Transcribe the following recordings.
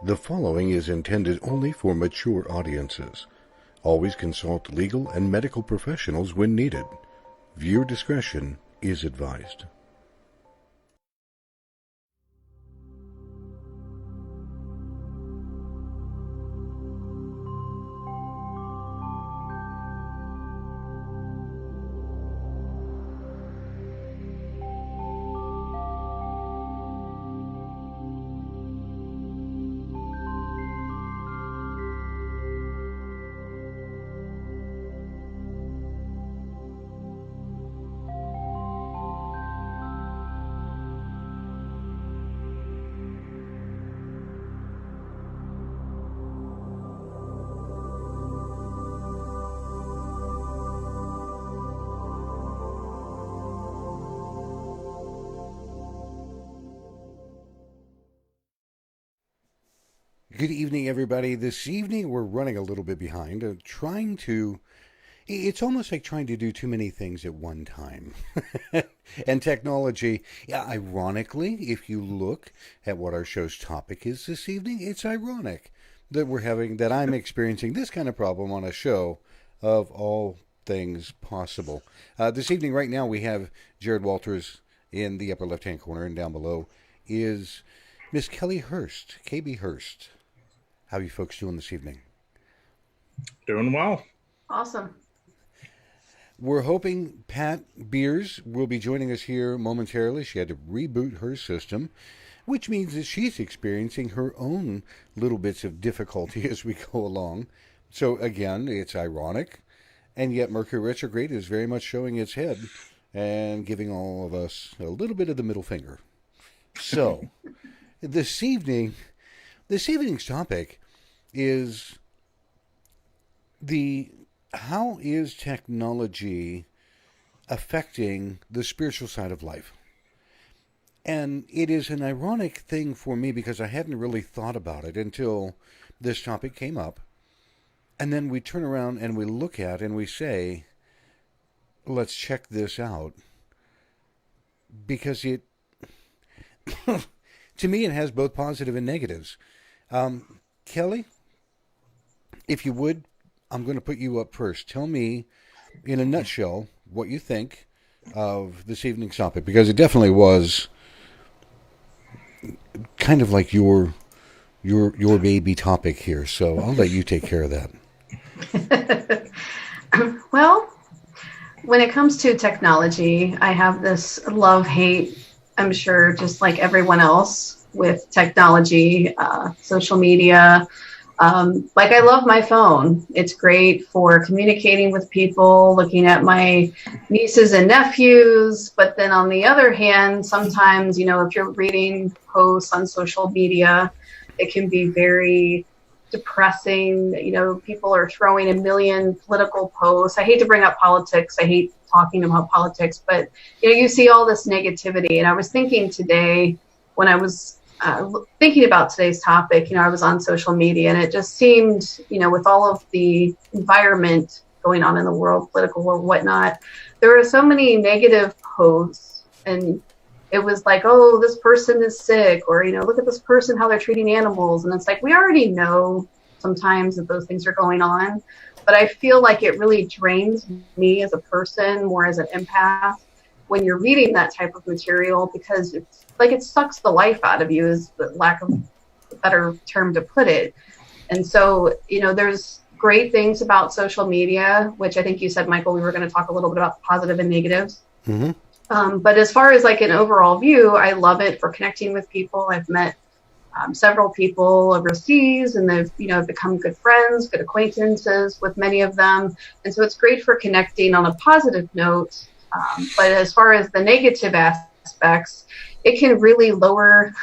The following is intended only for mature audiences. Always consult legal and medical professionals when needed. Viewer discretion is advised. Good evening, everybody. This evening we're running a little bit behind. It's almost like trying to do too many things at one time. And technology, yeah, ironically, if you look at what our show's topic is this evening, it's ironic that I'm experiencing this kind of problem on a show of all things possible. This evening, right now, we have Jared Walters in the upper left-hand corner, and down below is Miss Kelly Hurst, KB Hurst. How are you folks doing this evening? Doing well. Awesome. We're hoping Pat Beers will be joining us here momentarily. She had to reboot her system, which means that she's experiencing her own little bits of difficulty as we go along. So again, it's ironic, and yet Mercury retrograde is very much showing its head and giving all of us a little bit of the middle finger. So this evening's topic is how is technology affecting the spiritual side of life? And it is an ironic thing for me because I hadn't really thought about it until this topic came up. And then we turn around and we look at and we say, let's check this out. Because to me, it has both positive and negatives. Kelly, if you would, I'm going to put you up first. Tell me, in a nutshell, what you think of this evening's topic, because it definitely was kind of like your baby topic here. So I'll let you take care of that. Well, when it comes to technology, I have this love-hate, I'm sure, just like everyone else with technology, social media. Like I love my phone. It's great for communicating with people, looking at my nieces and nephews. But then on the other hand, sometimes, if you're reading posts on social media, it can be very depressing. People are throwing a million political posts. I hate to bring up politics. I hate talking about politics, but you see all this negativity. And I was thinking today when I was thinking about today's topic, I was on social media, and it just seemed, with all of the environment going on in the world, political or whatnot, there were so many negative posts, and it was like, oh, this person is sick, or, look at this person, how they're treating animals. And it's like, we already know sometimes that those things are going on, but I feel like it really drains me as a person, more as an empath, when you're reading that type of material, because it's like it sucks the life out of you, is the lack of a better term to put it. And so, there's great things about social media, which I think you said, Michael, we were going to talk a little bit about positive and negatives. Mm-hmm. But as far as like an overall view, I love it for connecting with people. I've met several people overseas, and they've, become good friends, good acquaintances with many of them. And so it's great for connecting on a positive note. But as far as the negative aspects, it can really lower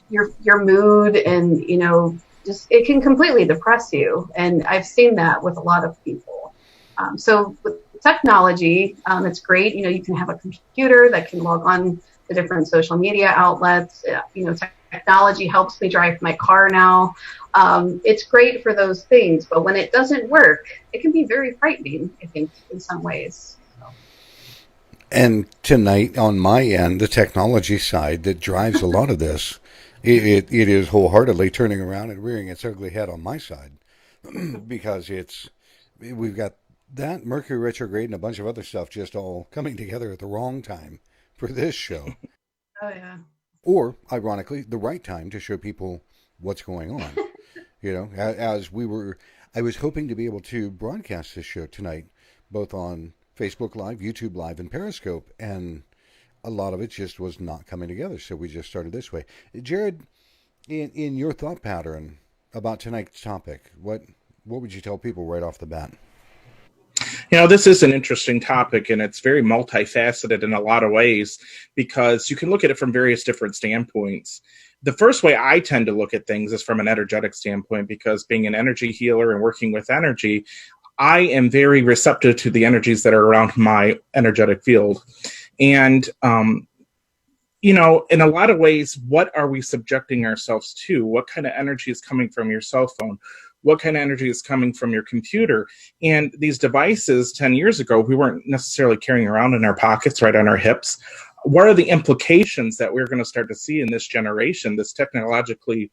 your mood, and just it can completely depress you. And I've seen that with a lot of people. So with technology, it's great. You can have a computer that can log on to different social media outlets. Technology helps me drive my car now. It's great for those things, but when it doesn't work, it can be very frightening, I think, in some ways. And tonight, on my end, the technology side that drives a lot of this, It is wholeheartedly turning around and rearing its ugly head on my side because we've got that Mercury retrograde and a bunch of other stuff just all coming together at the wrong time for this show. Oh yeah. Or, ironically, the right time to show people what's going on. You know, I was hoping to be able to broadcast this show tonight, both on Facebook Live, YouTube Live, and Periscope, and a lot of it just was not coming together, so we just started this way. Jared, in your thought pattern about tonight's topic, what would you tell people right off the bat? This is an interesting topic, and it's very multifaceted in a lot of ways because you can look at it from various different standpoints. The first way I tend to look at things is from an energetic standpoint, because being an energy healer and working with energy, I am very receptive to the energies that are around my energetic field. And, in a lot of ways, what are we subjecting ourselves to? What kind of energy is coming from your cell phone? What kind of energy is coming from your computer? And these devices 10 years ago, we weren't necessarily carrying around in our pockets, right on our hips. What are the implications that we're going to start to see in this generation, this technologically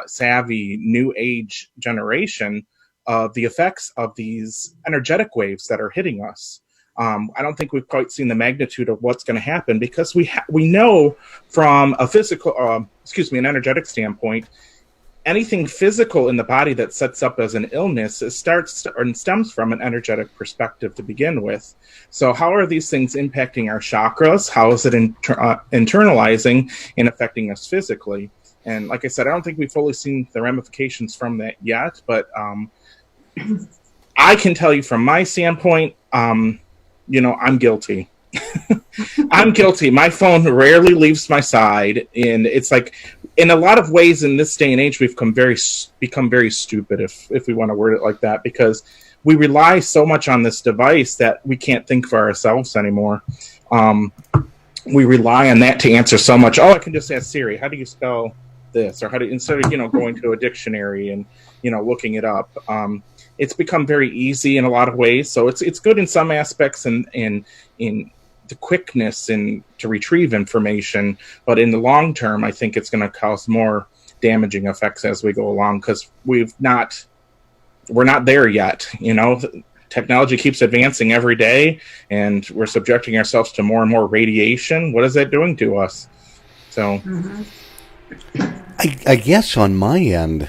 savvy new age generation, of the effects of these energetic waves that are hitting us? I don't think we've quite seen the magnitude of what's going to happen, because we know from a an energetic standpoint, anything physical in the body that sets up as an illness stems from an energetic perspective to begin with. So how are these things impacting our chakras? How is it internalizing and affecting us physically? And like I said, I don't think we've fully seen the ramifications from that yet, but I can tell you from my standpoint, I'm guilty. I'm guilty. My phone rarely leaves my side, and it's like, in a lot of ways in this day and age, we've become very stupid, if we want to word it like that, because we rely so much on this device that we can't think for ourselves anymore. We rely on that to answer so much. Oh, I can just ask Siri, how do you spell this? Or instead of, going to a dictionary and, looking it up. It's become very easy in a lot of ways. So it's good in some aspects and in the quickness and to retrieve information, but in the long term, I think it's going to cause more damaging effects as we go along, because we're not there yet. Technology keeps advancing every day, and we're subjecting ourselves to more and more radiation. What is that doing to us? So, I guess on my end,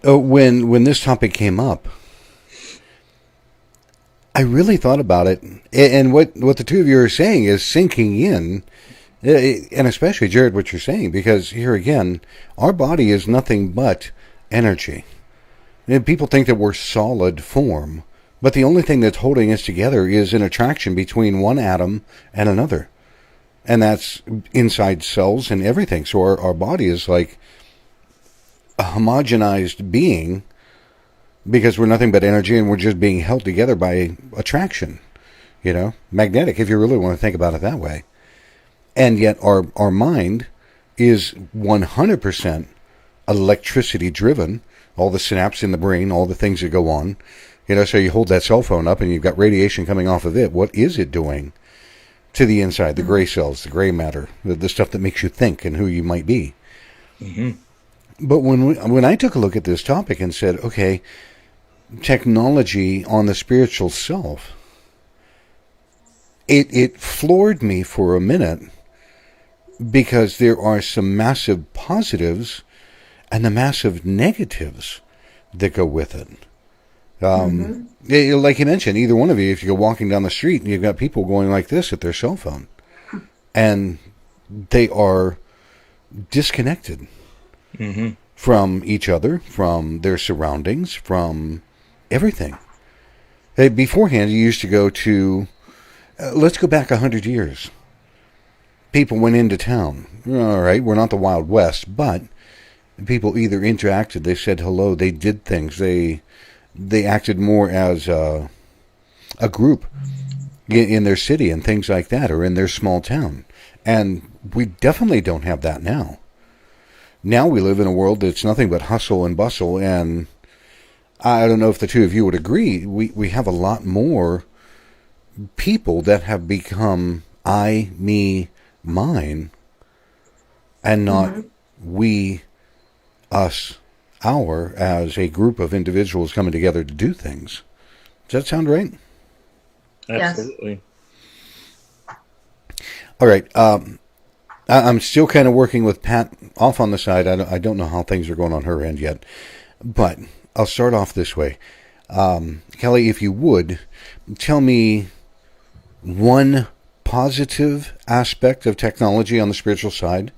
when this topic came up, I really thought about it, and what the two of you are saying is sinking in, and especially, Jared, what you're saying, because here again, our body is nothing but energy. And people think that we're solid form, but the only thing that's holding us together is an attraction between one atom and another, and that's inside cells and everything. So our body is like a homogenized being, because we're nothing but energy, and we're just being held together by attraction, magnetic, if you really want to think about it that way. And yet our mind is 100% electricity driven, all the synapses in the brain, all the things that go on, so you hold that cell phone up and you've got radiation coming off of it. What is it doing to the inside, the gray cells, the gray matter, the stuff that makes you think and who you might be? Mm-hmm. But when I took a look at this topic and said, okay, technology on the spiritual self, it floored me for a minute, because there are some massive positives and the massive negatives that go with it. Like you mentioned, either one of you, if you go walking down the street and you've got people going like this at their cell phone, and they are disconnected from each other, from their surroundings, from everything. Beforehand, you used to go to, let's go back 100 years. People went into town. All right, we're not the Wild West, but people either interacted, they said hello, they did things, they acted more as a group in their city and things like that, or in their small town. And we definitely don't have that now. Now we live in a world that's nothing but hustle and bustle, and I don't know if the two of you would agree, we have a lot more people that have become I, me, mine, and not we, us, our, as a group of individuals coming together to do things. Does that sound right? Absolutely. Yes. All right. I'm still kind of working with Pat off on the side. I don't know how things are going on her end yet. But I'll start off this way. Kelly, if you would, tell me one positive aspect of technology on the spiritual side,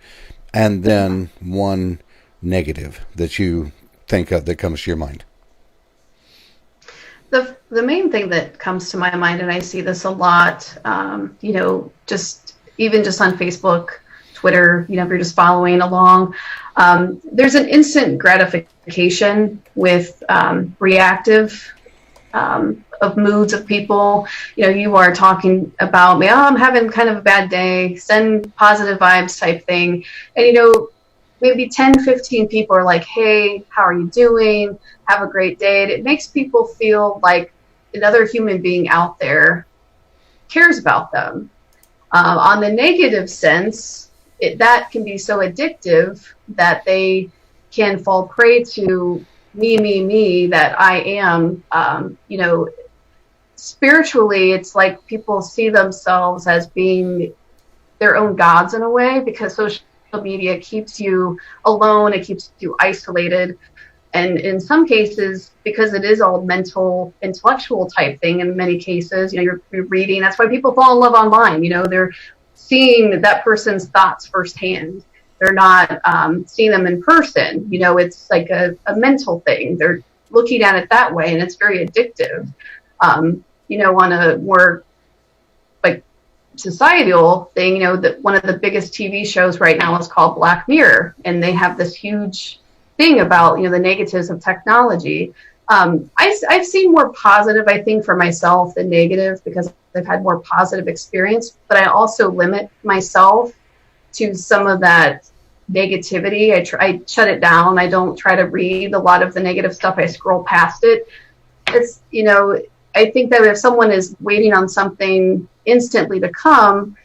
and then one negative that you think of that comes to your mind. The main thing that comes to my mind, and I see this a lot, just on Facebook, Twitter, if you're just following along, there's an instant gratification with reactive of moods of people. You are talking about me, I'm having kind of a bad day, send positive vibes type thing. And, maybe 10, 15 people are like, hey, how are you doing? Have a great day. And it makes people feel like another human being out there cares about them. On the negative sense, that can be so addictive that they can fall prey to me, that I am, spiritually, it's like people see themselves as being their own gods in a way, because social media keeps you alone, it keeps you isolated. And in some cases, because it is all mental, intellectual type thing, in many cases, you're reading, that's why people fall in love online. They're seeing that person's thoughts firsthand. They're not seeing them in person. It's like a mental thing. They're looking at it that way, and it's very addictive. On a more like societal thing, that one of the biggest TV shows right now is called Black Mirror, and they have this huge thing about the negatives of technology. I've seen more positive, I think, for myself than negative, because I've had more positive experience, but I also limit myself to some of that negativity. I shut it down. I don't try to read a lot of the negative stuff. I scroll past it. It's, I think that if someone is waiting on something instantly to come,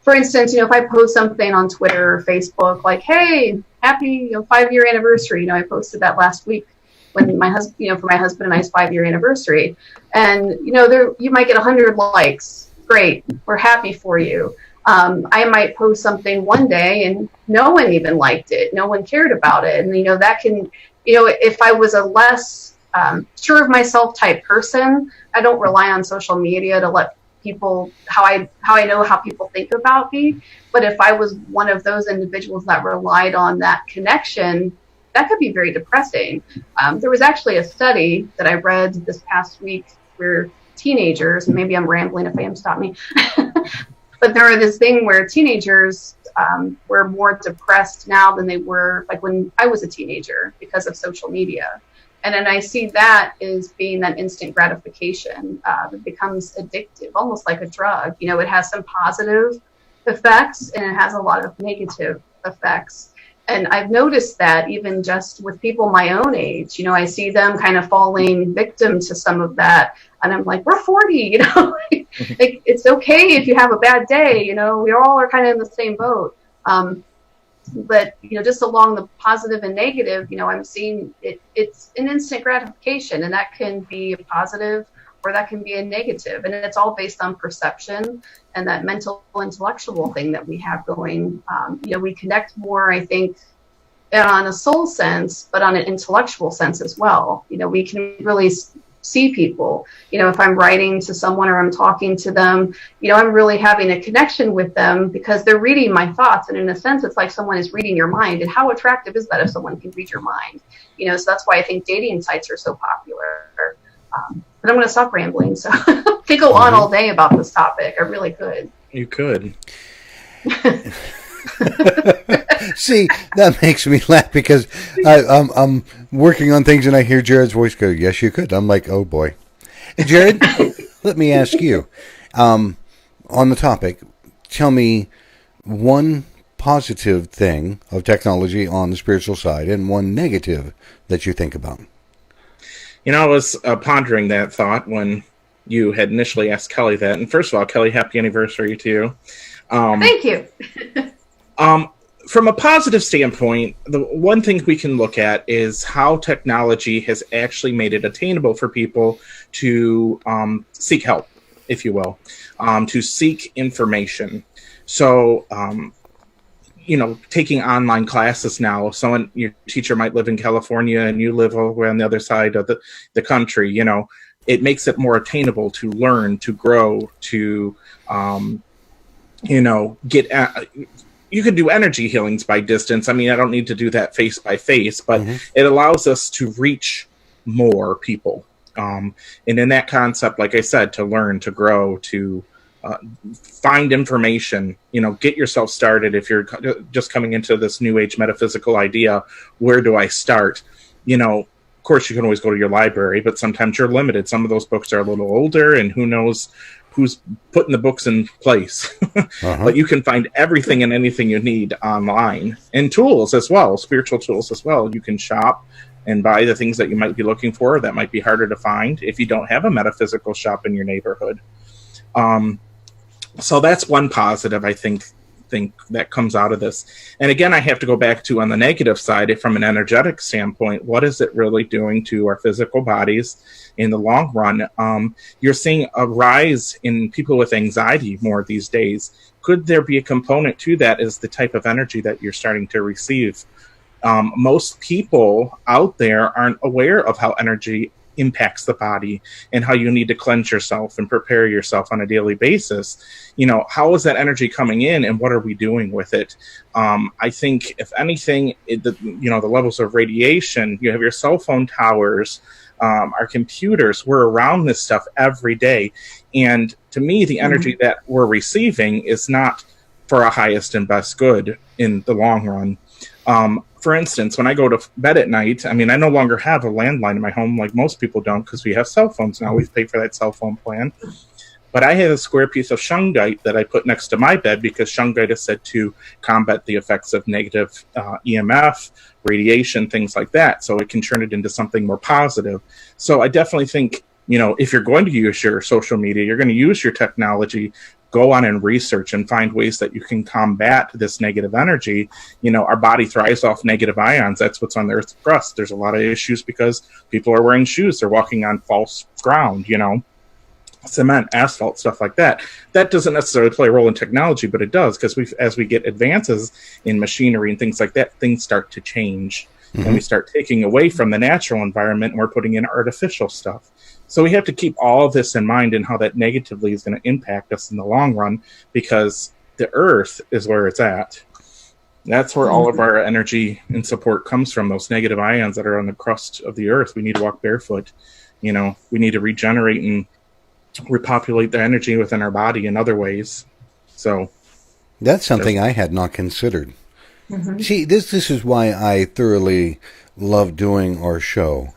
for instance, if I post something on Twitter or Facebook, like, hey, happy 5-year anniversary. I posted that last week when my husband, for my husband and I's 5-year anniversary. And, you might get 100 likes. Great. We're happy for you. I might post something one day and no one even liked it. No one cared about it. And, that can, if I was a less sure of myself type person, I don't rely on social media to let people, how I know how people think about me. But if I was one of those individuals that relied on that connection, that could be very depressing. There was actually a study that I read this past week where teenagers, and maybe I'm rambling, if I am, stop me. But there was this thing where teenagers were more depressed now than they were like when I was a teenager because of social media. And then I see that as being that instant gratification. It becomes addictive, almost like a drug. It has some positive effects and it has a lot of negative effects. And I've noticed that even just with people my own age, I see them kind of falling victim to some of that. And I'm like, we're 40, it's okay if you have a bad day, we all are kind of in the same boat. But, just along the positive and negative, I'm seeing it's an instant gratification, and that can be a positive or that can be a negative. And it's all based on perception and that mental intellectual thing that we have going. We connect more, I think, on a soul sense, but on an intellectual sense as well. We can really see people. If I'm writing to someone or I'm talking to them, I'm really having a connection with them because they're reading my thoughts. And in a sense, it's like someone is reading your mind. And how attractive is that if someone can read your mind? So that's why I think dating sites are so popular. But I'm going to stop rambling. So I could go on all day about this topic. I really could. You could. See, that makes me laugh because I'm working on things and I hear Jared's voice go, yes, you could. I'm like, oh, boy. And Jared, let me ask you, on the topic, tell me one positive thing of technology on the spiritual side and one negative that you think about. I was pondering that thought when you had initially asked Kelly that. And first of all, Kelly, happy anniversary to you. Thank you. from a positive standpoint, the one thing we can look at is how technology has actually made it attainable for people to seek help, if you will, to seek information. So, taking online classes now, your teacher might live in California and you live over on the other side of the country, it makes it more attainable to learn, to grow, to, get you can do energy healings by distance. I mean, I don't need to do that face by face, but it allows us to reach more people. And in that concept, like I said, to learn, to grow, to find information, get yourself started. If you're just coming into this new age metaphysical idea, where do I start? Of course, you can always go to your library, but sometimes you're limited. Some of those books are a little older, and who knows who's putting the books in place. But you can find everything and anything you need online, and tools as well, spiritual tools as well. You can shop and buy the things that you might be looking for that might be harder to find if you don't have a metaphysical shop in your neighborhood. So that's one positive, I think that comes out of this. And again, I have to go back to, on the negative side, from an energetic standpoint, what is it really doing to our physical bodies in the long run? You're seeing a rise in people with anxiety more these days. Could there be a component to that as the type of energy that you're starting to receive? Most people out there aren't aware of how energy impacts the body and how you need to cleanse yourself and prepare yourself on a daily basis. How is that energy coming in and what are we doing with it? I think if anything, the levels of radiation, you have your cell phone towers, our computers, we're around this stuff every day. And to me, the energy that we're receiving is not for our highest and best good in the long run. For instance, when I go to bed at night, I no longer have a landline in my home like most people don't, because we have cell phones now. We've paid for that cell phone plan. But I have a square piece of shungite that I put next to my bed because shungite is said to combat the effects of negative EMF, radiation, things like that. So it can turn it into something more positive. So I definitely think, if you're going to use your social media, you're going to use your technology, go on and research and find ways that you can combat this negative energy. Our body thrives off negative ions. That's what's on the Earth's crust. There's a lot of issues because people are wearing shoes. They're walking on false ground, cement, asphalt, stuff like that. That doesn't necessarily play a role in technology, but it does, because as we get advances in machinery and things like that, things start to change. And we start taking away from the natural environment and we're putting in artificial stuff. So we have to keep all of this in mind and how that negatively is going to impact us in the long run, because the Earth is where it's at. That's where all of our energy and support comes from, those negative ions that are on the crust of the Earth. We need to walk barefoot. We need to regenerate and repopulate the energy within our body in other ways. So that's something I had not considered. See, this is why I thoroughly love doing our show.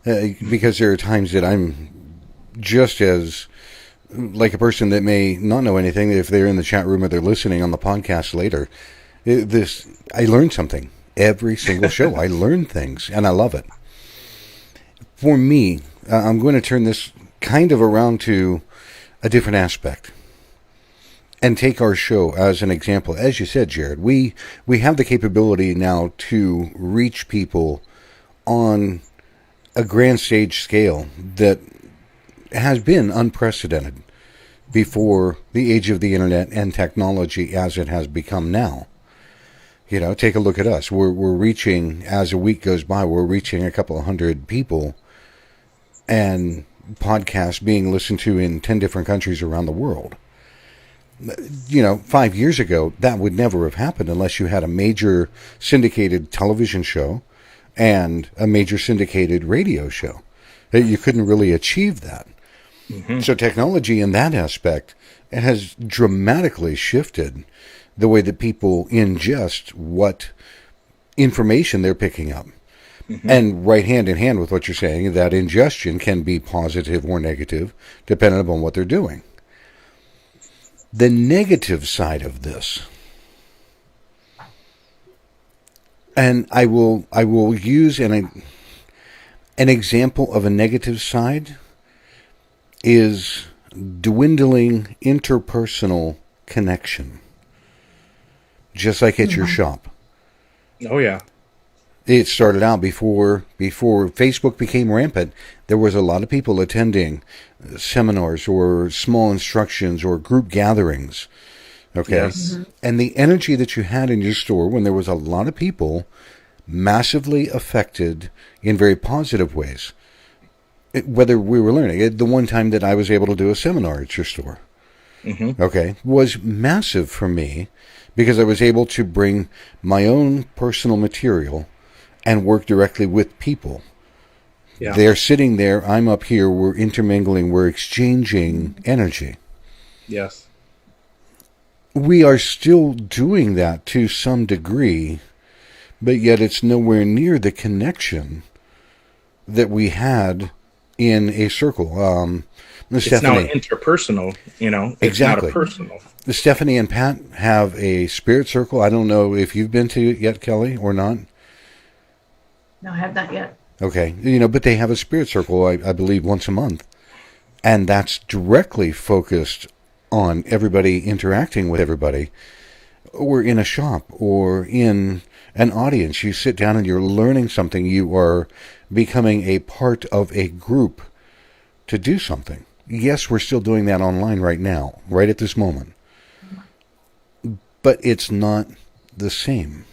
Because there are times that I'm just as like a person that may not know anything. If they're in the chat room or they're listening on the podcast later, I learn something every single show. I learn things and I love it. For me, I'm going to turn this kind of around to a different aspect and take our show as an example. As you said, Jared, we have the capability now to reach people on a grand stage scale that has been unprecedented before the age of the internet and technology as it has become now. Take a look at us. We're reaching, as a week goes by, we're reaching a couple of hundred people, and podcasts being listened to in 10 different countries around the world. 5 years ago, that would never have happened unless you had a major syndicated television show and a major syndicated radio show. You couldn't really achieve that. So technology in that aspect has dramatically shifted the way that people ingest what information they're picking up. And right hand in hand with what you're saying, that ingestion can be positive or negative depending upon what they're doing. The negative side of this, and I will use an example of a negative side, is dwindling interpersonal connection. just like at your shop. Oh, yeah. It started out before Facebook became rampant. There was a lot of people attending seminars or small instructions or group gatherings. Okay. Yes. And the energy that you had in your store when there was a lot of people massively affected in very positive ways. Whether we were learning. The one time that I was able to do a seminar at your store, okay, was massive for me because I was able to bring my own personal material and work directly with people. Yeah. They're sitting there, I'm up here, we're intermingling, we're exchanging energy. Yes. We are still doing that to some degree, but yet it's nowhere near the connection that we had in a circle. It's Stephanie, now interpersonal, It's exactly. not a personal. Stephanie and Pat have a spirit circle. I don't know if you've been to it yet, Kelly, or not. No, I have not yet. Okay. But they have a spirit circle, I believe, once a month. And that's directly focused on everybody interacting with everybody. Or in a shop or in an audience. You sit down and you're learning something. You are becoming a part of a group to do something. Yes, we're still doing that online right now, right at this moment. But it's not the same.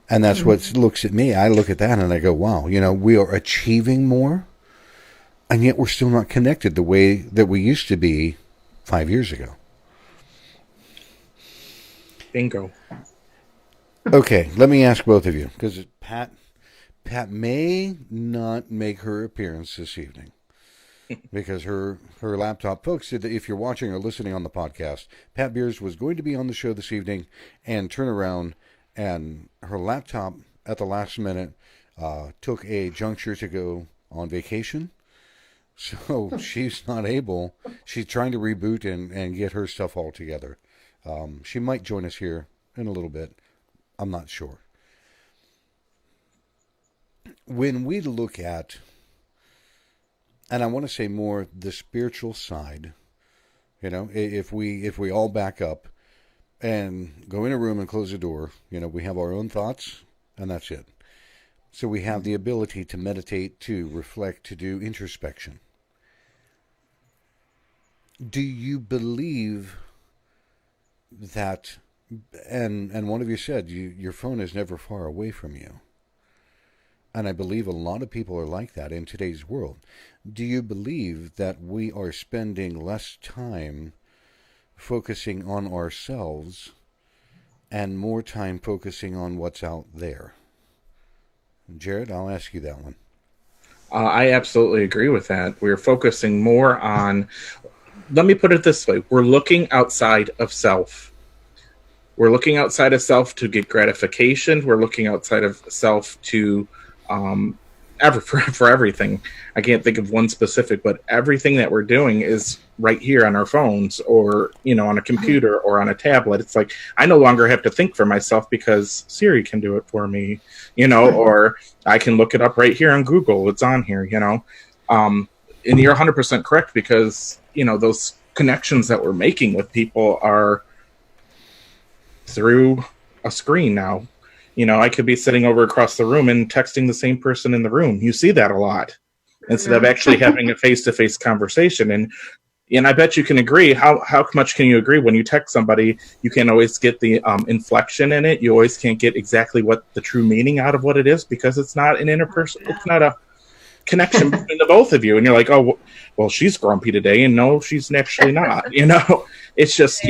And that's what looks at me. I look at that and I go, wow, we are achieving more, and yet we're still not connected the way that we used to be 5 years ago. Bingo. Okay, let me ask both of you, because Pat may not make her appearance this evening because her laptop, folks, if you're watching or listening on the podcast, Pat Beers was going to be on the show this evening and turn around, and her laptop at the last minute took a juncture to go on vacation. So she's not able. She's trying to reboot and get her stuff all together. She might join us here in a little bit. I'm not sure. When we look at, and I want to say more the spiritual side, if we all back up and go in a room and close the door, we have our own thoughts and that's it. So we have the ability to meditate, to reflect, to do introspection. Do you believe that, and one of you said your phone is never far away from you. And I believe a lot of people are like that in today's world. Do you believe that we are spending less time focusing on ourselves and more time focusing on what's out there? Jared, I'll ask you that one. I absolutely agree with that. We're focusing more on, let me put it this way, we're looking outside of self. We're looking outside of self to get gratification. We're looking outside of self to for everything. I can't think of one specific, but everything that we're doing is right here on our phones or, on a computer or on a tablet. It's like, I no longer have to think for myself because Siri can do it for me, or I can look it up right here on Google. It's on here, and you're 100% correct because, those connections that we're making with people are through a screen now. I could be sitting over across the room and texting the same person in the room. You see that a lot instead of actually having a face-to-face conversation. And I bet you can agree. How much can you agree when you text somebody? You can't always get the inflection in it. You always can't get exactly what the true meaning out of what it is because it's not an interpersonal. It's not a connection between the both of you. And you're like, oh, well, she's grumpy today, and no, she's actually not. It's just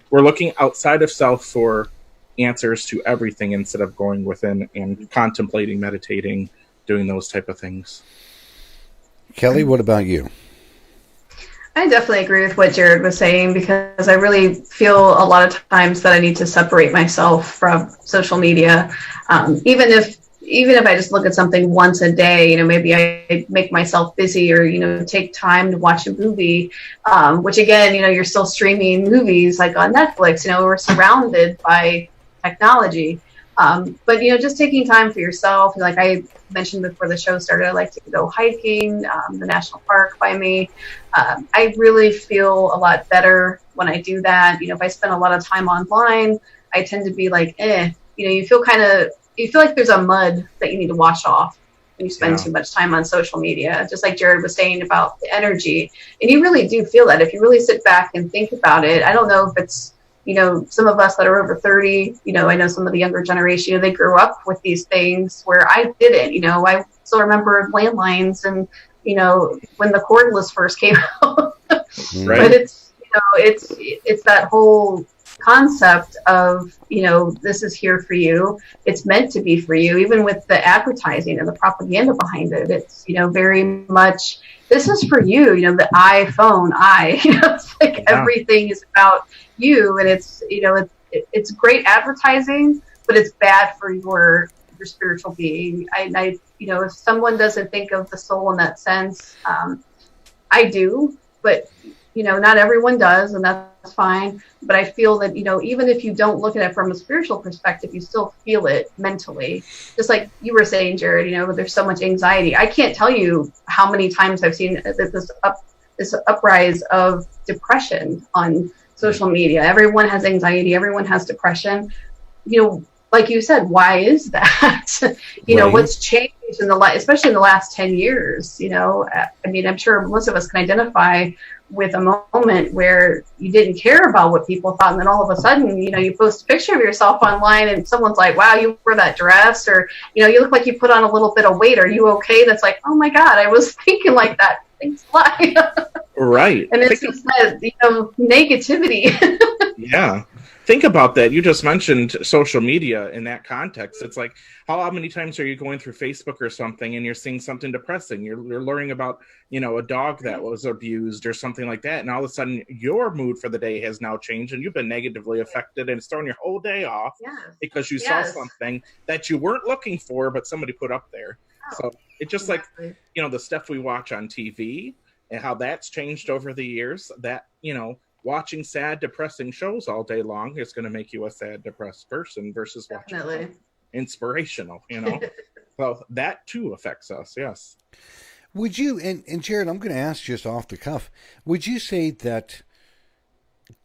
we're looking outside of self for answers to everything instead of going within and contemplating, meditating, doing those type of things. Kelly, what about you? I definitely agree with what Jared was saying because I really feel a lot of times that I need to separate myself from social media. Even if I just look at something once a day, maybe I make myself busy or, take time to watch a movie, which again, you're still streaming movies like on Netflix, we're surrounded by technology. But, just taking time for yourself, like I mentioned before the show started, I like to go hiking, the national park by me. I really feel a lot better when I do that. If I spend a lot of time online, I tend to be like, you feel like there's a mud that you need to wash off when you spend too much time on social media, just like Jared was saying about the energy. And you really do feel that if you really sit back and think about it. I don't know if it's, some of us that are over 30, I know some of the younger generation, they grew up with these things where I didn't, I still remember landlines and, when the cordless first came out. Right. But it's that whole concept of, this is here for you. It's meant to be for you, even with the advertising and the propaganda behind it. It's, very much, this is for you, the iPhone, it's like everything is about you. And it's, it's great advertising, but it's bad for your spiritual being. I if someone doesn't think of the soul in that sense, I do, but not everyone does, and that's fine. But I feel that, even if you don't look at it from a spiritual perspective, you still feel it mentally. Just like you were saying, Jared, there's so much anxiety. I can't tell you how many times I've seen this uprise of depression on social media. Everyone has anxiety. Everyone has depression. Like you said, why is that? Right. What's changed especially in the last 10 years? I'm sure most of us can identify with a moment where you didn't care about what people thought, and then all of a sudden, you post a picture of yourself online, and someone's like, "Wow, you wore that dress," or you look like you put on a little bit of weight. Are you okay? That's like, "Oh my God, I was thinking like that." Thanks a lot. Right. And it's just that, negativity. Yeah. Think about that. You just mentioned social media in that context. It's like, how many times are you going through Facebook or something and you're seeing something depressing? You're learning about, a dog that was abused or something like that. And all of a sudden your mood for the day has now changed and you've been negatively affected, and it's thrown your whole day off because you saw something that you weren't looking for, but somebody put up there. So it's just like, the stuff we watch on TV and how that's changed over the years, that, watching sad, depressing shows all day long is going to make you a sad, depressed person versus watching inspirational, So that too affects us, yes. Would you, and Jared, I'm going to ask just off the cuff, would you say that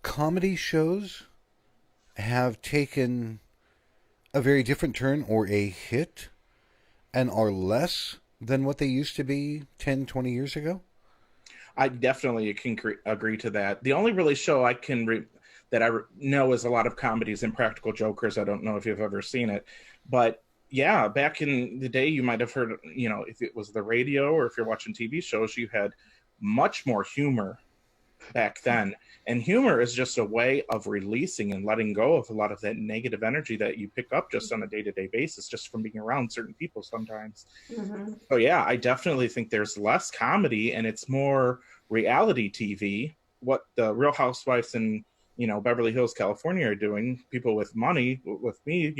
comedy shows have taken a very different turn or a hit and are less than what they used to be 10, 20 years ago? I definitely can agree to that. The only really show I can that I know is a lot of comedies and Practical Jokers. I don't know if you've ever seen it, but yeah, back in the day, you might have heard, if it was the radio or if you're watching TV shows, you had much more humor back then. And humor is just a way of releasing and letting go of a lot of that negative energy that you pick up just on a day-to-day basis, just from being around certain people sometimes. Mm-hmm. So yeah, I definitely think there's less comedy and it's more reality TV. What the Real Housewives in, Beverly Hills, California are doing, people with money, with me,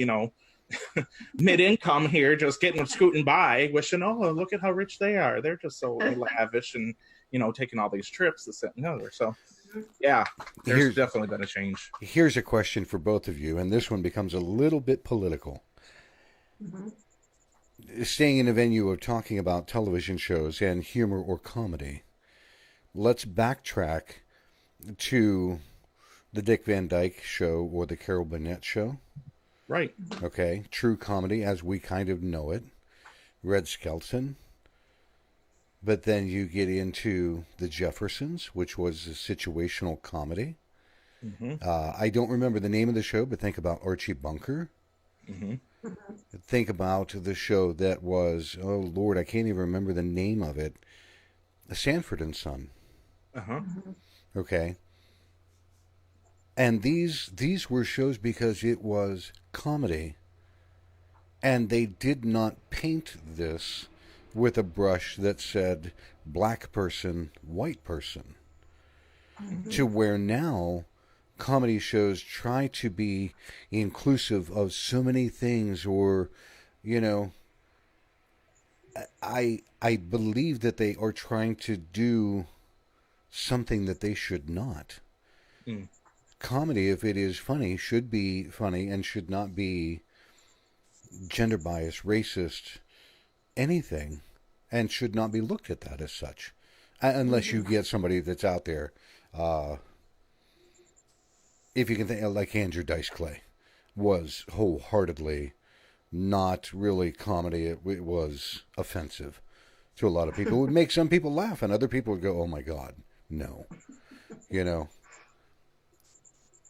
mid-income here, just scooting by, wishing, oh, look at how rich they are. They're just so lavish and, taking all these trips, this, that, and the other. So yeah, there's definitely been a change. Here's a question for both of you, and this one becomes a little bit political. Mm-hmm. Staying in a venue of talking about television shows and humor or comedy, let's backtrack to the Dick Van Dyke Show or the Carol Burnett Show. Right. Okay, true comedy as we kind of know it. Red Skelton. But then you get into The Jeffersons, which was a situational comedy. Mm-hmm. I don't remember the name of the show, but think about Archie Bunker. Mm-hmm. Think about the show that was, oh Lord, I can't even remember the name of it. Sanford and Son. Uh-huh. Okay. And these were shows because it was comedy. And they did not paint this with a brush that said black person, white person. Mm-hmm. To where now comedy shows try to be inclusive of so many things, or, I believe that they are trying to do something that they should not. Mm. Comedy, if it is funny, should be funny and should not be gender biased, racist, anything, and should not be looked at that as such, unless you get somebody that's out there. If you can think like Andrew Dice Clay, was wholeheartedly not really comedy. It was offensive to a lot of people. It would make some people laugh, and other people would go, "Oh my God, no," you know.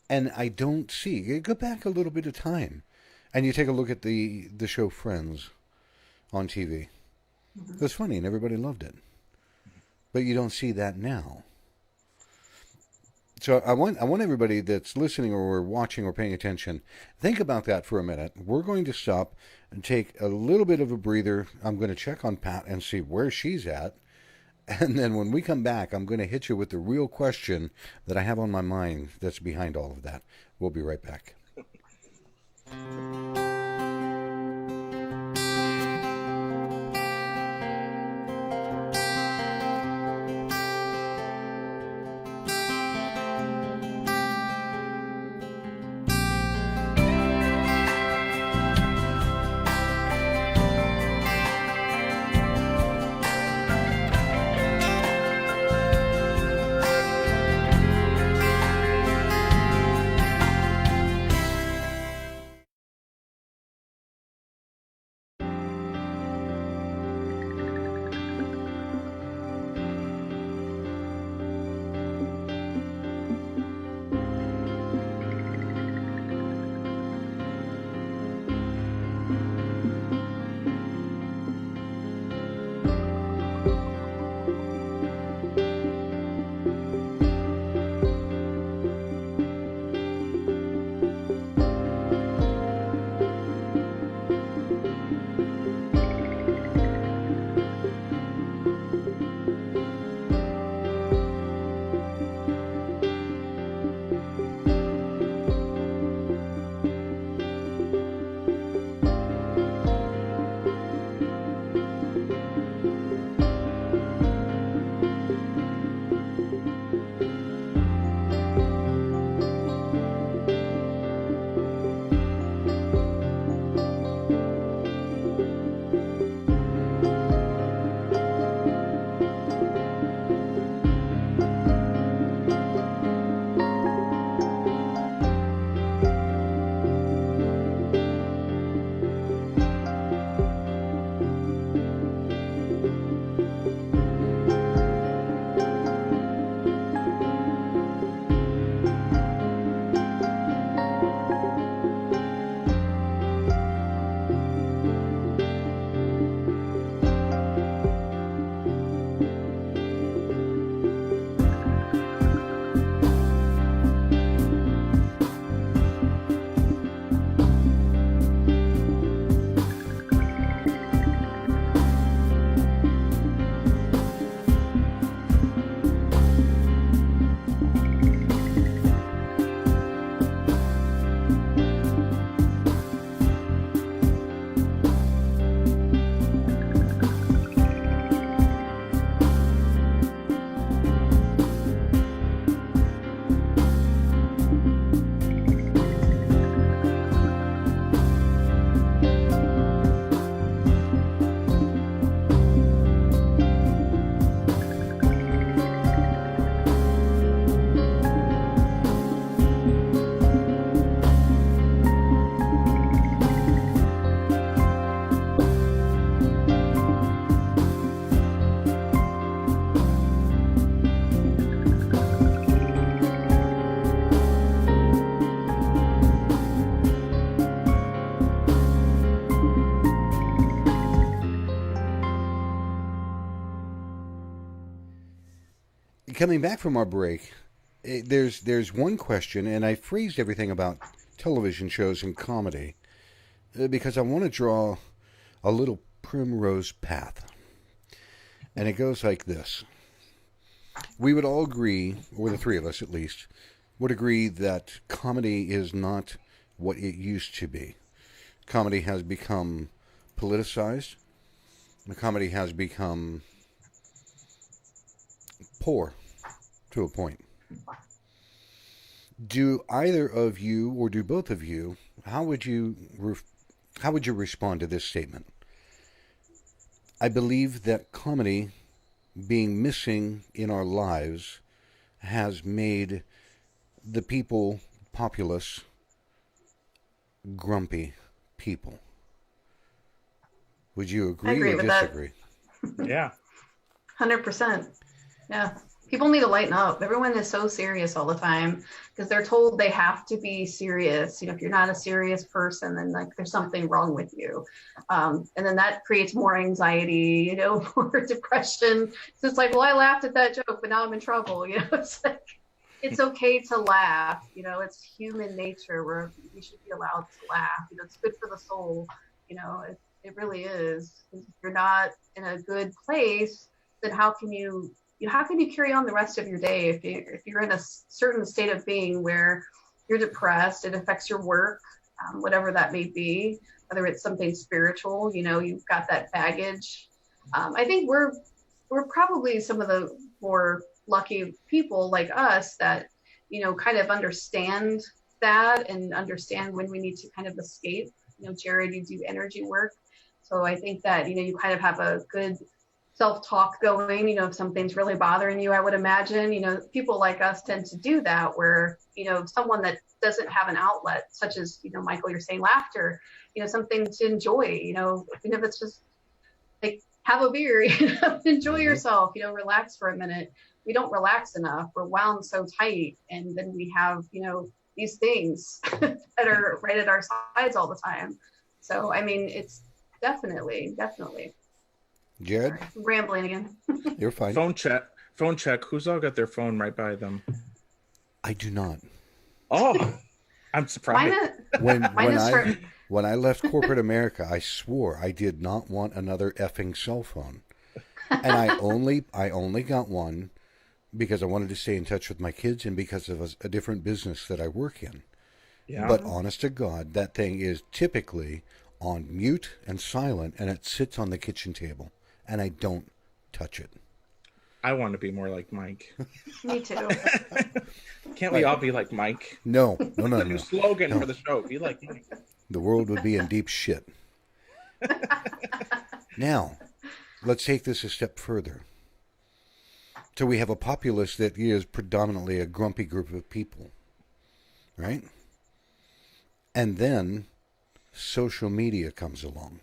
And I don't see. You go back a little bit of time, and you take a look at the show Friends on TV. It was funny, and everybody loved it. But you don't see that now. So I want everybody that's listening or watching or paying attention, think about that for a minute. We're going to stop and take a little bit of a breather. I'm going to check on Pat and see where she's at. And then when we come back, I'm going to hit you with the real question that I have on my mind that's behind all of that. We'll be right back. Coming back from our break, there's one question, and I phrased everything about television shows and comedy because I want to draw a little primrose path. And it goes like this. We would all agree, or the three of us at least, would agree that comedy is not what it used to be. Comedy has become politicized. The comedy has become poor to a point. Do either of you, or do both of you, how would you respond to this statement? I believe that comedy being missing in our lives has made the people, populace, grumpy people. Would you I agree agree or with that. disagree? Yeah. 100%. Yeah. People need to lighten up. Everyone is so serious all the time because they're told they have to be serious. If you're not a serious person, then like there's something wrong with you. And then that creates more anxiety, more depression. So it's like, well, I laughed at that joke, but now I'm in trouble. It's like, it's okay to laugh. It's human nature where we should be allowed to laugh. It's good for the soul. It really is. If you're not in a good place, then how can you carry on the rest of your day if you're in a certain state of being where you're depressed? It affects your work, whatever that may be, whether it's something spiritual. You've got that baggage. I think we're probably some of the more lucky people like us that kind of understand that and understand when we need to kind of escape. Jared, you do energy work, so I think that you kind of have a good self-talk going. If something's really bothering you, I would imagine people like us tend to do that, where someone that doesn't have an outlet, such as Michael, you're saying laughter, something to enjoy, even if it's just like have a beer, enjoy yourself, relax for a minute. We don't relax enough. We're wound so tight, and then we have these things that are right at our sides all the time. So I mean, it's definitely Jared? Sorry, I'm rambling again. You're fine. Phone check. Who's all got their phone right by them? I do not. Oh, I'm surprised. When I left corporate America, I swore I did not want another effing cell phone. And I only got one because I wanted to stay in touch with my kids and because of a different business that I work in. Yeah. But honest to God, that thing is typically on mute and silent, and it sits on the kitchen table, and I don't touch it. I want to be more like Mike. Me too. Can't we all be like Mike? No. New slogan for the show. Be like Mike. The world would be in deep shit. Now, let's take this a step further. So we have a populace that is predominantly a grumpy group of people, right? And then social media comes along.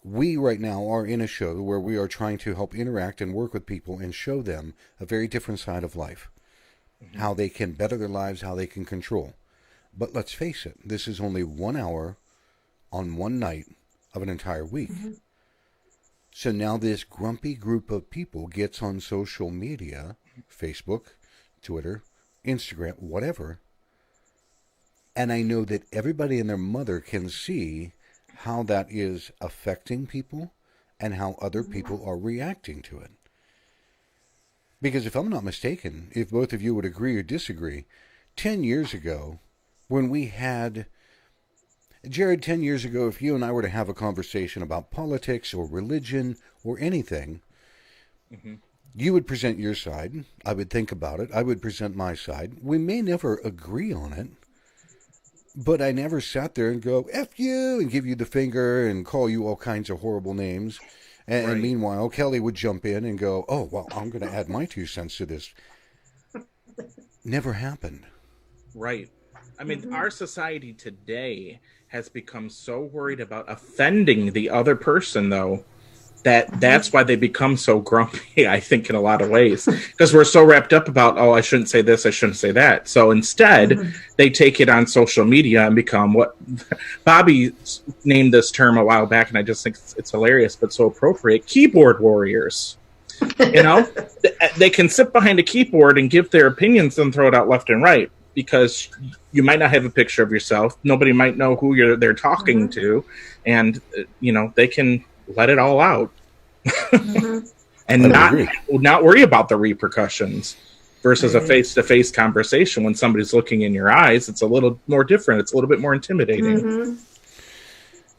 We right now are in a show where we are trying to help interact and work with people and show them a very different side of life. Mm-hmm. How they can better their lives, how they can control. But let's face it, this is only 1 hour on one night of an entire week. Mm-hmm. So now this grumpy group of people gets on social media, Facebook, Twitter, Instagram, whatever, and I know that everybody and their mother can see how that is affecting people and how other people are reacting to it. Because if I'm not mistaken, if both of you would agree or disagree, 10 years ago, when we had... Jared, 10 years ago, if you and I were to have a conversation about politics or religion or anything, mm-hmm. you would present your side. I would think about it. I would present my side. We may never agree on it, but I never sat there and go, F you, and give you the finger and call you all kinds of horrible names. And, right. And meanwhile, Kelly would jump in and go, oh, well, I'm going to add my 2 cents to this. Never happened. Right. I mean, mm-hmm. Our society today has become so worried about offending the other person, though, that's why they become so grumpy, I think, in a lot of ways. Because we're so wrapped up about, oh, I shouldn't say this, I shouldn't say that. So instead, they take it on social media and become what Bobby named this term a while back, and I just think it's hilarious, but so appropriate, keyboard warriors. They can sit behind a keyboard and give their opinions and throw it out left and right. Because you might not have a picture of yourself. Nobody might know who they're talking to. And, they can let it all out. And not worry about the repercussions. Versus a face-to-face conversation when somebody's looking in your eyes. It's a little more different. It's a little bit more intimidating. Mm-hmm.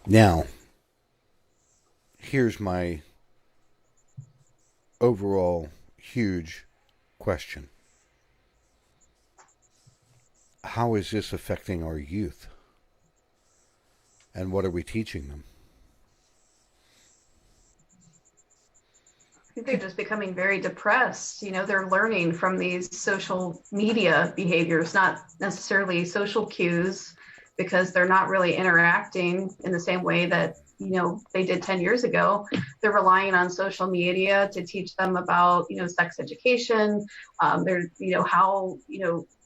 Now, here's my overall huge question. How is this affecting our youth? And what are we teaching them? think they're just becoming very depressed. They're learning from these social media behaviors, not necessarily social cues, because they're not really interacting in the same way that, they did 10 years ago. They're relying on social media to teach them about, sex education. They're, how,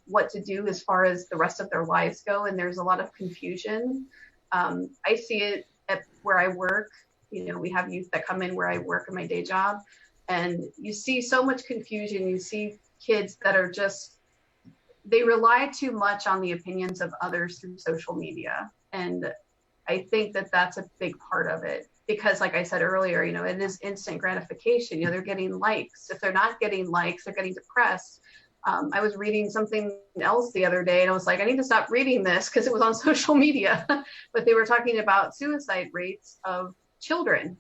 what to do as far as the rest of their lives go. And there's a lot of confusion. I see it at where I work. We have youth that come in where I work in my day job, and you see so much confusion. You see kids that are they rely too much on the opinions of others through social media. And I think that that's a big part of it, because like I said earlier, it is instant gratification. They're getting likes. If they're not getting likes, they're getting depressed. I was reading something else the other day, and I was like, I need to stop reading this because it was on social media. But they were talking about suicide rates of children.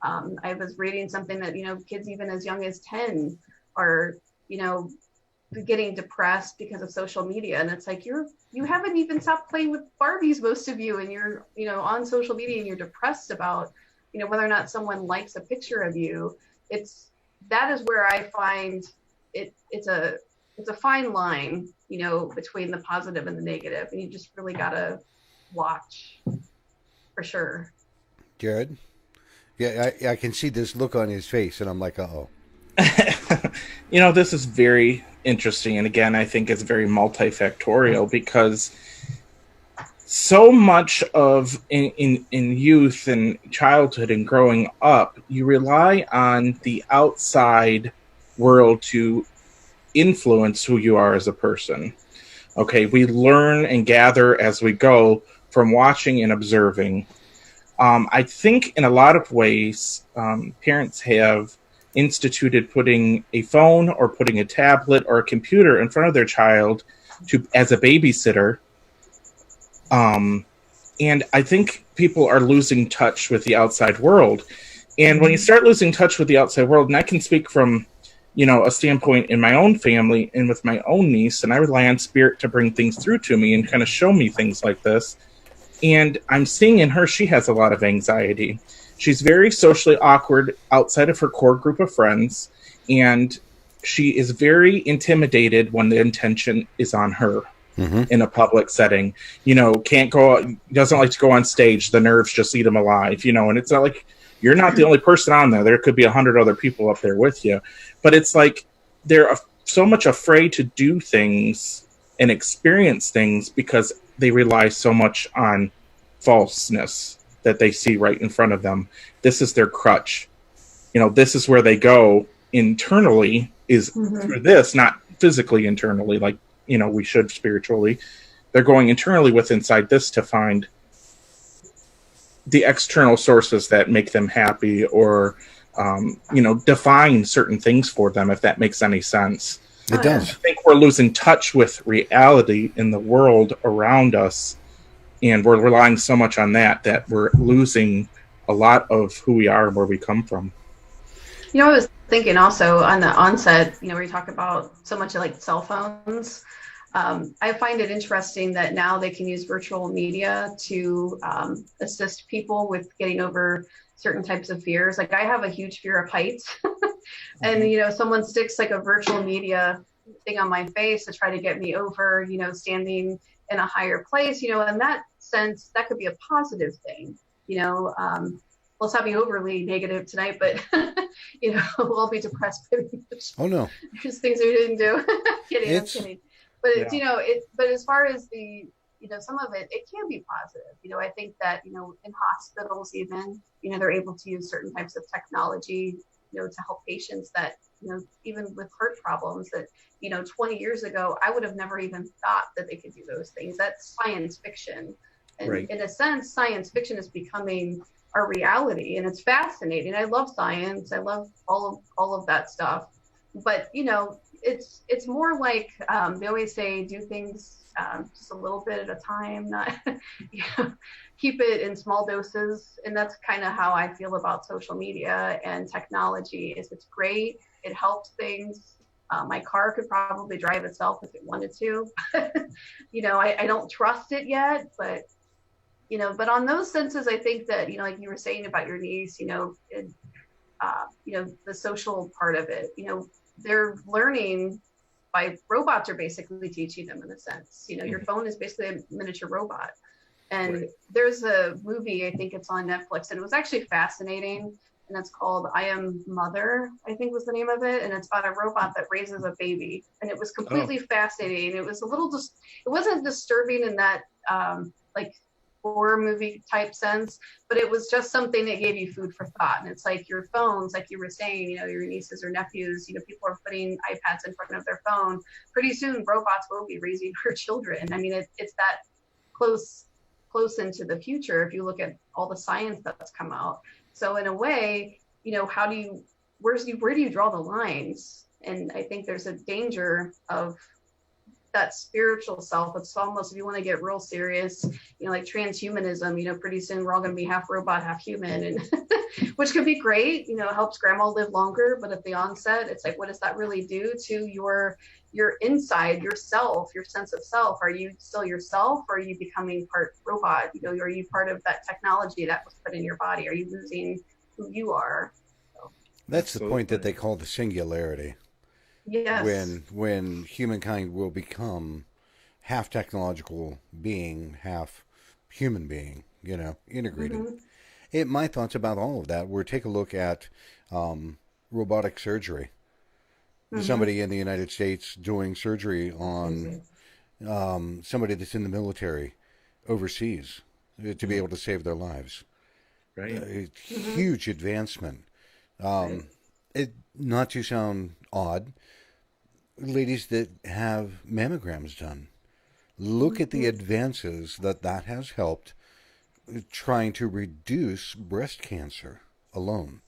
I was reading something that, kids even as young as 10 are, getting depressed because of social media. And it's like, you haven't even stopped playing with Barbies, most of you, and you're, on social media, and you're depressed about, whether or not someone likes a picture of you. That is where I find it's a fine line, between the positive and the negative. And you just really gotta watch for sure. Jared? Yeah, I can see this look on his face, and I'm like, uh-oh. This is very interesting. And again, I think it's very multifactorial, because so much of in youth and childhood and growing up, you rely on the outside world to influence who you are as a person. Okay, we learn and gather as we go from watching and observing. I think in a lot of ways, parents have instituted putting a phone or putting a tablet or a computer in front of their child as a babysitter. And I think people are losing touch with the outside world. And when you start losing touch with the outside world, and I can speak from, a standpoint in my own family and with my own niece, and I rely on spirit to bring things through to me and kind of show me things like this. And I'm seeing in her, she has a lot of anxiety. She's very socially awkward outside of her core group of friends, and she is very intimidated when the intention is on her. Mm-hmm. In a public setting, can't go, doesn't like to go on stage. The nerves just eat him alive, and it's not like you're not the only person on there. There could be 100 other people up there with you, but it's like they're so much afraid to do things and experience things because they rely so much on falseness that they see right in front of them. This is their crutch. This is where they go internally, is through this, not physically internally, like, we should spiritually. They're going internally with inside this to find the external sources that make them happy, or, define certain things for them, if that makes any sense. It does. I think we're losing touch with reality in the world around us, and we're relying so much on that we're losing a lot of who we are and where we come from. I was thinking also on the onset, where you talk about so much like cell phones. I find it interesting that now they can use virtual media to assist people with getting over certain types of fears. Like I have a huge fear of heights and, someone sticks like a virtual media thing on my face to try to get me over, standing in a higher place, in that sense, that could be a positive thing, let's not be overly negative tonight, but we'll all be depressed. Oh no, there's things we didn't do. I'm kidding. But yeah. But as far as the, some of it can be positive. I think that, in hospitals even, they're able to use certain types of technology, to help patients that, even with heart problems that, 20 years ago, I would have never even thought that they could do those things. That's science fiction. And right. In a sense, science fiction is becoming our reality, and it's fascinating. I love science. I love all of that stuff. But, it's more like they always say, do things just a little bit at a time, not keep it in small doses. And that's kind of how I feel about social media and technology. Is it's great. It helps things. My car could probably drive itself if it wanted to. I don't trust it yet, but but on those senses, I think that, like you were saying about your niece, the social part of it. They're learning by robots are basically teaching them in a sense. Your phone is basically a miniature robot. And Right. there's a movie, I think it's on Netflix, and it was actually fascinating. And it's called I Am Mother, I think was the name of it. And it's about a robot that raises a baby. And it was completely fascinating. It was a little it wasn't disturbing in that like horror movie type sense, but it was just something that gave you food for thought. And it's like your phones, like you were saying, your nieces or nephews, people are putting iPads in front of their phone. Pretty soon robots will be raising our children. I mean, it's that close into the future if you look at all the science that's come out. So in a way, where do you draw the lines? And I think there's a danger of that spiritual self. It's almost, if you want to get real serious, like transhumanism, pretty soon we're all going to be half robot, half human, and which could be great, helps grandma live longer. But at the onset, it's like, what does that really do to your inside, yourself, your sense of self? Are you still yourself, or are you becoming part robot? Are you part of that technology that was put in your body? Are you losing who you are? So, That's the point that they call the singularity. yes. When humankind will become half technological being, half human being, integrated. Mm-hmm. My thoughts about all of that were take a look at robotic surgery. Mm-hmm. Somebody in the United States doing surgery on somebody that's in the military overseas to be able to save their lives. Right. Huge advancement. Not to sound odd, ladies that have mammograms done. Look at the advances that has helped trying to reduce breast cancer alone.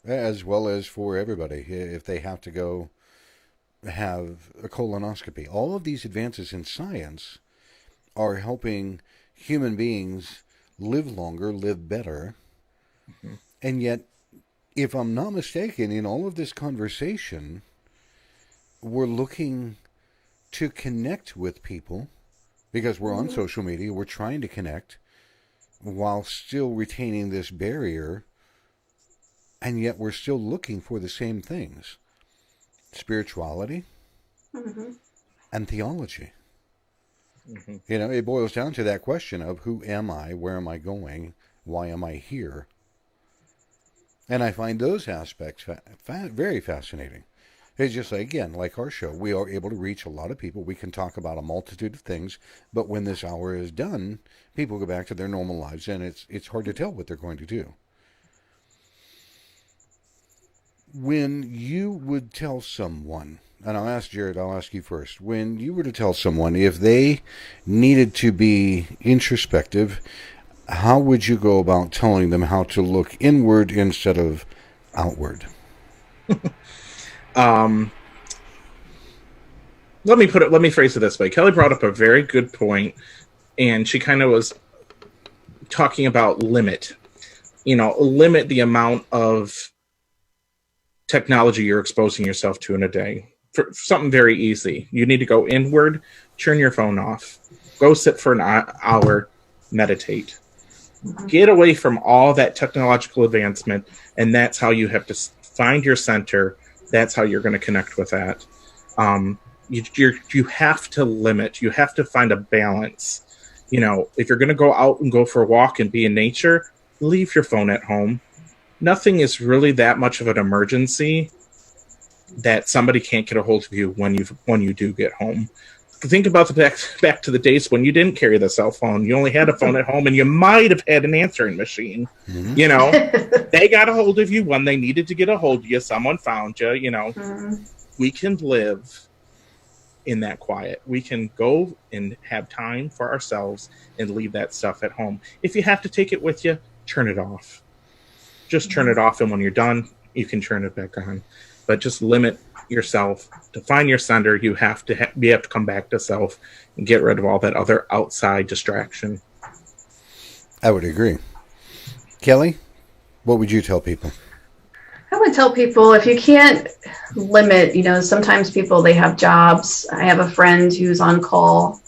As well as for everybody if they have to go have a colonoscopy. All of these advances in science are helping human beings live longer, live better. And yet, if I'm not mistaken, in all of this conversation, we're looking to connect with people because we're on social media. We're trying to connect while still retaining this barrier. And yet we're still looking for the same things. Spirituality and theology. It boils down to that question of who am I, where am I going, why am I here? And I find those aspects very fascinating. It's just like our show, we are able to reach a lot of people. We can talk about a multitude of things, but when this hour is done, people go back to their normal lives, and it's hard to tell what they're going to do. When you would tell someone, and I'll ask Jared, I'll ask you first, when you were to tell someone if they needed to be introspective, how would you go about telling them how to look inward instead of outward? Let me phrase it this way. Kelly brought up a very good point, and she kind of was talking about limit. Limit the amount of technology you're exposing yourself to in a day. For something very easy, you need to go inward, turn your phone off, go sit for an hour, meditate. Get away from all that technological advancement, and that's how you have to find your center. That's how you're going to connect with that. You have to limit. You have to find a balance. If you're going to go out and go for a walk and be in nature, leave your phone at home. Nothing is really that much of an emergency that somebody can't get a hold of you when you do get home. Think about the back to the days when you didn't carry the cell phone. You only had a phone at home, and you might have had an answering machine. They got a hold of you when they needed to get a hold of you. Someone found you. We can live in that quiet. We can go and have time for ourselves and leave that stuff at home. If you have to take it with you, turn it off. Just turn it off, and when you're done, you can turn it back on. But just limit yourself. To find your center, you have to come back to self and get rid of all that other outside distraction. I would agree. Kelly, what would you tell people? I would tell people if you can't limit, sometimes people, they have jobs. I have a friend who's on call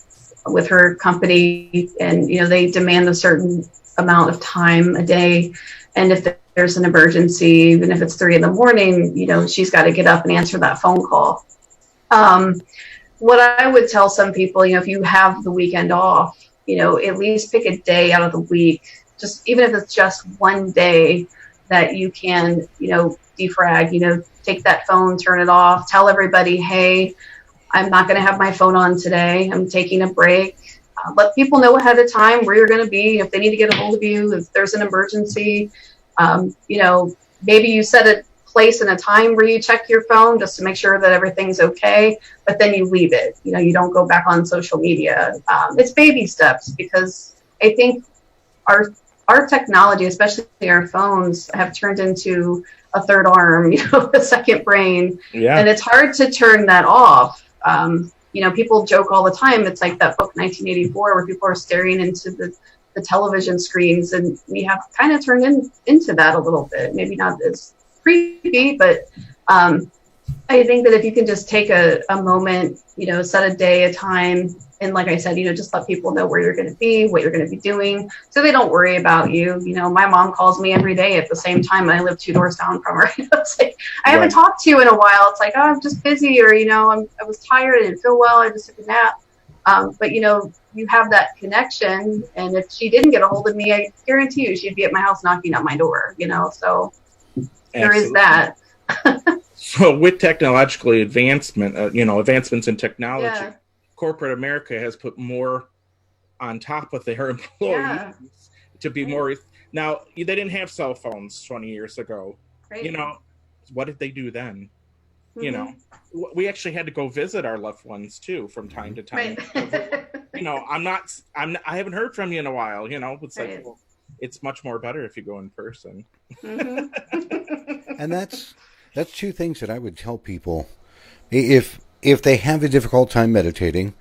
with her company, and, they demand a certain amount of time a day. And if there's an emergency, even if it's 3 a.m, she's got to get up and answer that phone call. What I would tell some people, if you have the weekend off, at least pick a day out of the week, just even if it's just one day that you can, defrag, take that phone, turn it off, tell everybody, hey, I'm not going to have my phone on today. I'm taking a break. Let people know ahead of time where you're going to be, if they need to get a hold of you, if there's an emergency. Maybe you set a place and a time where you check your phone just to make sure that everything's okay, but then you leave it. You don't go back on social media. It's baby steps, because I think our technology, especially our phones, have turned into a third arm, a second brain. Yeah. And it's hard to turn that off. People joke all the time. It's like that book 1984 where people are staring into the television screens, and we have kind of turned into that a little bit. Maybe not as creepy, but I think that if you can just take a moment, set a day, a time, and like I said, just let people know where you're going to be, what you're going to be doing, so they don't worry about you. My mom calls me every day at the same time, and I live 2 doors down from her. It's like, I haven't talked to you in a while. It's like, oh, I'm just busy, or I was tired, I didn't feel well, I just took a nap. But you have that connection, and if she didn't get a hold of me, I guarantee you she'd be at my house knocking at my door. So there is that. So with technological advancement, advancements in technology, corporate America has put more on top of their employees to be more. Now, they didn't have cell phones 20 years ago. Right. What did they do then? Mm-hmm. We actually had to go visit our loved ones too from time to time. Right. I haven't heard from you in a while. It's like, well, it's much more better if you go in person. Mm-hmm. And that's 2 things that I would tell people. If they have a difficult time meditating,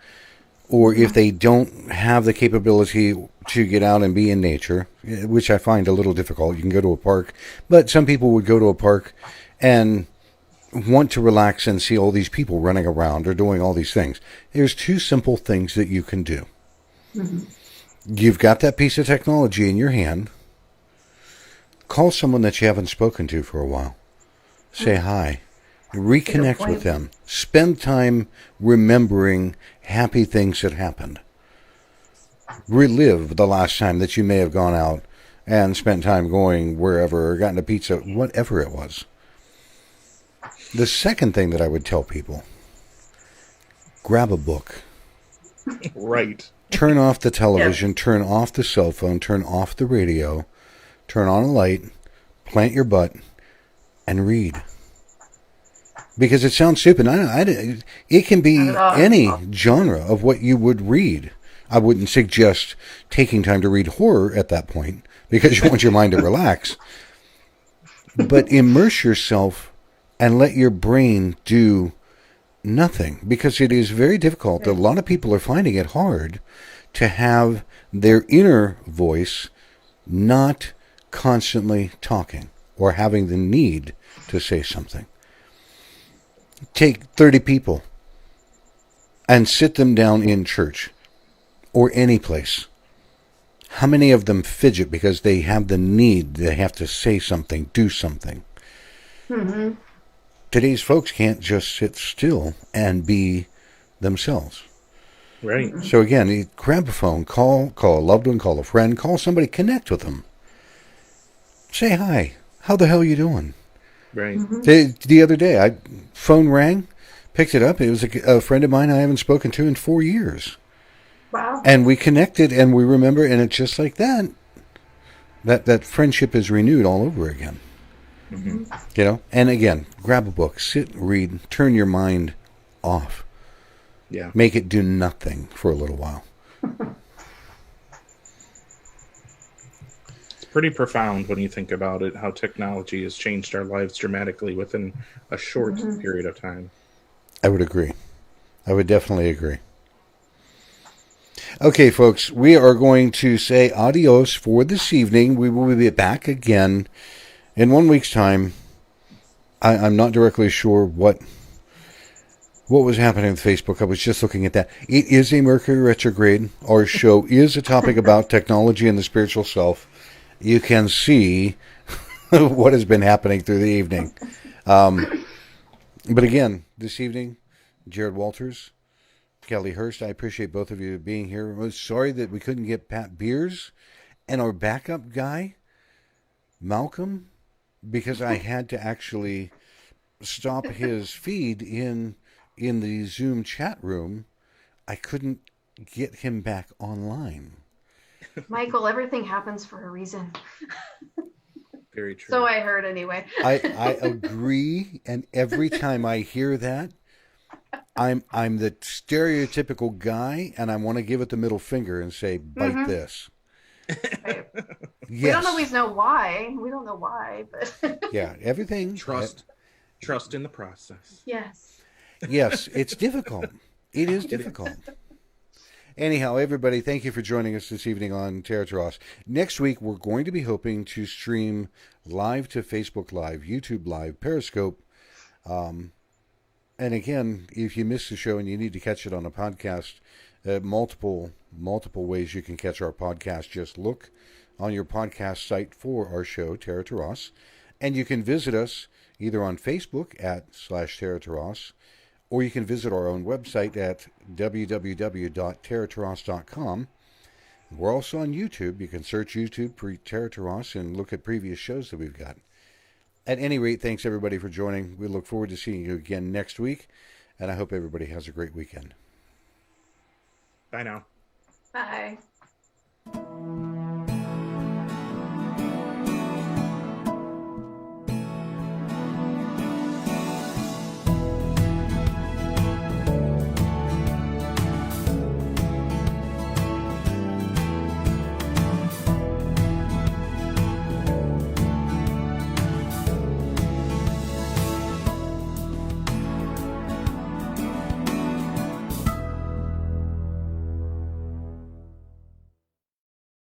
or if they don't have the capability to get out and be in nature, which I find a little difficult. You can go to a park, but some people would go to a park and want to relax and see all these people running around or doing all these things. There's 2 simple things that you can do. Mm-hmm. You've got that piece of technology in your hand. Call someone that you haven't spoken to for a while. Say hi. Reconnect with them. Spend time remembering happy things that happened. Relive the last time that you may have gone out and spent time going wherever, or gotten a pizza, whatever it was. The second thing that I would tell people, grab a book. Right. Turn off the television, turn off the cell phone, turn off the radio, turn on a light, plant your butt, and read. Because it sounds stupid. It can be any genre of what you would read. I wouldn't suggest taking time to read horror at that point, because you want your mind to relax. But immerse yourself and let your brain do nothing, because it is very difficult. A lot of people are finding it hard to have their inner voice not constantly talking or having the need to say something. Take 30 people and sit them down in church or any place. How many of them fidget because they have the need, they have to say something, do something? Mm-hmm. Today's folks can't just sit still and be themselves. Right. So again, you grab a phone, call a loved one, call a friend, call somebody, connect with them. Say hi. How the hell are you doing? Right. Mm-hmm. The other day, phone rang, picked it up. It was a friend of mine I haven't spoken to in 4 years. Wow. And we connected, and we remember, and it's just like that. That friendship is renewed all over again. Mm-hmm. And again, grab a book, sit, read, turn your mind off. Yeah. Make it do nothing for a little while. It's pretty profound when you think about it, how technology has changed our lives dramatically within a short period of time. I would agree. I would definitely agree. Okay, folks, we are going to say adios for this evening. We will be back again in 1 week's time. I'm not directly sure what was happening with Facebook. I was just looking at that. It is a Mercury retrograde. Our show is a topic about technology and the spiritual self. You can see what has been happening through the evening. But again, this evening, Jared Walters, Kelly Hurst, I appreciate both of you being here. I'm sorry that we couldn't get Pat Beers and our backup guy, Malcolm, because I had to actually stop his feed in the Zoom chat room. I couldn't get him back online. Michael, everything happens for a reason. Very true. So I heard anyway. I agree, and every time I hear that, I'm the stereotypical guy, and I want to give it the middle finger and say, "Bite this." Right. Yes. We don't always know why. We don't know why, but Yeah, everything. Trust in the process. yes. Yes, it's difficult. It is difficult. Anyhow, everybody, thank you for joining us this evening on Terra Turas. Next week, we're going to be hoping to stream live to Facebook Live, YouTube Live, Periscope. And again, if you missed the show and you need to catch it on a podcast, multiple ways you can catch our podcast. Just look on your podcast site for our show, Terra Turas. And you can visit us either on Facebook /Terra Turas, or you can visit our own website at www.terraturas.com. We're also on YouTube. You can search YouTube for Terra Turas and look at previous shows that we've got. At any rate, thanks everybody for joining. We look forward to seeing you again next week, and I hope everybody has a great weekend. Bye now. Bye.